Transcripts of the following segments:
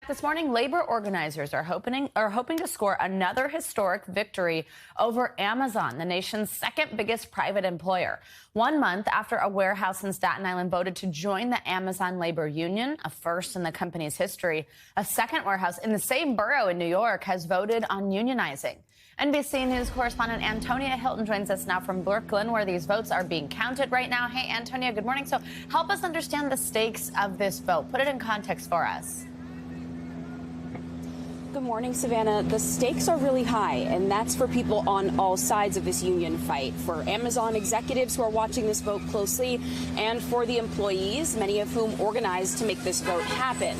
This morning, labor organizers are hoping to score another historic victory over Amazon, the nation's second biggest private employer. 1 month after a warehouse in Staten Island voted to join the Amazon labor union, a first in the company's history, a second warehouse in the same borough in New York has voted on unionizing. NBC News correspondent Antonia Hilton joins us now from Brooklyn, where these votes are being counted right now. Hey, Antonia, good morning. So help us understand the stakes of this vote. Put it in context for us. Good morning, Savannah. The stakes are really high, and that's for people on all sides of this union fight. For Amazon executives who are watching this vote closely, and for the employees, many of whom organized to make this vote happen.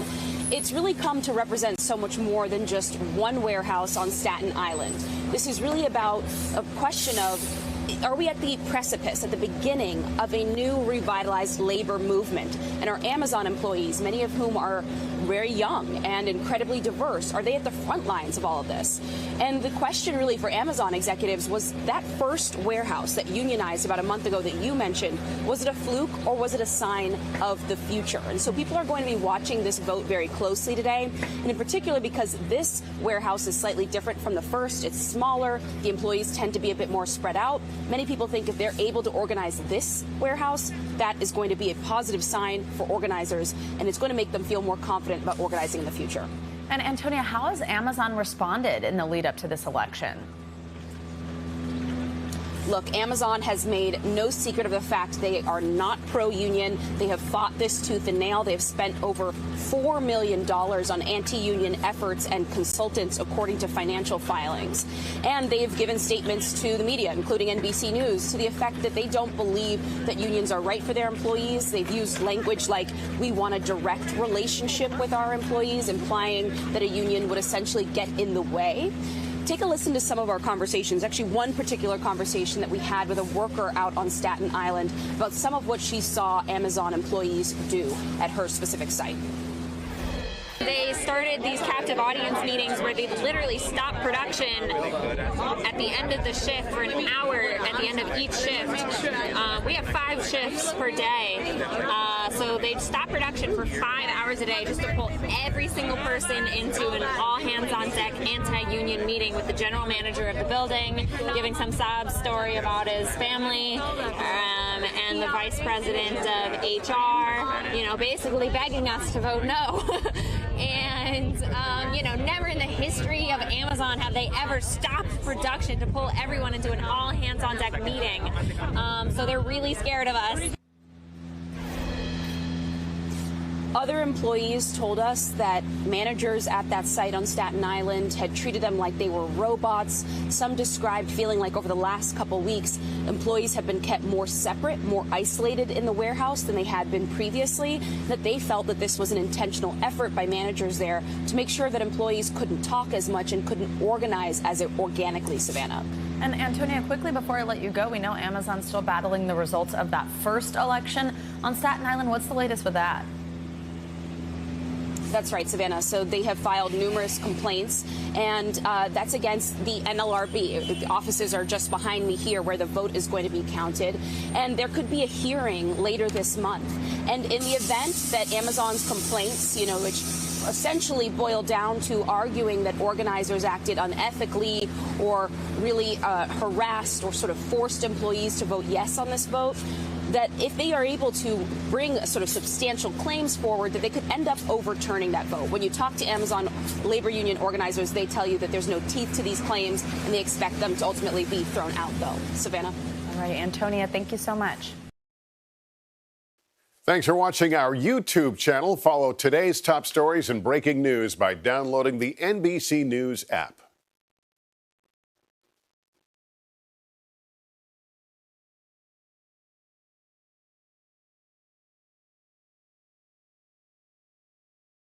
It's really come to represent so much more than just one warehouse on Staten Island. This is really about a question of, are we at the precipice, at the beginning of a new revitalized labor movement? And our Amazon employees, many of whom are very young and incredibly diverse, are they at the front lines of all of this? And the question really for Amazon executives was, that first warehouse that unionized about a month ago that you mentioned, was it a fluke or was it a sign of the future? And so people are going to be watching this vote very closely today, and in particular because this warehouse is slightly different from the first. It's smaller. The employees tend to be a bit more spread out. Many people think if they're able to organize this warehouse, that is going to be a positive sign for organizers, and it's going to make them feel more confident about organizing in the future. And Antonia, how has Amazon responded in the lead up to this election? Look, Amazon has made no secret of the fact they are not pro-union. They have fought this tooth and nail. They have spent over $4 million on anti-union efforts and consultants, according to financial filings. And they've given statements to the media, including NBC News, to the effect that they don't believe that unions are right for their employees. They've used language like, we want a direct relationship with our employees, implying that a union would essentially get in the way. Take a listen to some of our conversations, actually one particular conversation that we had with a worker out on Staten Island about some of what she saw Amazon employees do at her specific site. They started these captive audience meetings where they literally stop production at the end of the shift for an hour at the end of each shift. We have 5 shifts per day, so they'd stop production for 5 hours a day just to pull every single person into an all-hands-on-deck anti-union meeting with the general manager of the building, giving some sob story about his family, and the vice president of HR, basically begging us to vote no. And, never in the history of Amazon have they ever stopped production to pull everyone into an all-hands-on-deck meeting. So they're really scared of us. Other employees told us that managers at that site on Staten Island had treated them like they were robots. Some described feeling like over the last couple weeks, employees have been kept more separate, more isolated in the warehouse than they had been previously, that they felt that this was an intentional effort by managers there to make sure that employees couldn't talk as much and couldn't organize as organically, Savannah. And Antonia, quickly before I let you go, we know Amazon's still battling the results of that first election on Staten Island. What's the latest with that? That's right, Savannah. So they have filed numerous complaints, and that's against the NLRB. The offices are just behind me here where the vote is going to be counted. And there could be a hearing later this month. And in the event that Amazon's complaints, which essentially boil down to arguing that organizers acted unethically or really harassed or sort of forced employees to vote yes on this vote, that if they are able to bring sort of substantial claims forward, that they could end up overturning that vote. When you talk to Amazon labor union organizers, they tell you that there's no teeth to these claims, and they expect them to ultimately be thrown out, though. Savannah? All right, Antonia, thank you so much. Thanks for watching our YouTube channel. Follow today's top stories and breaking news by downloading the NBC News app.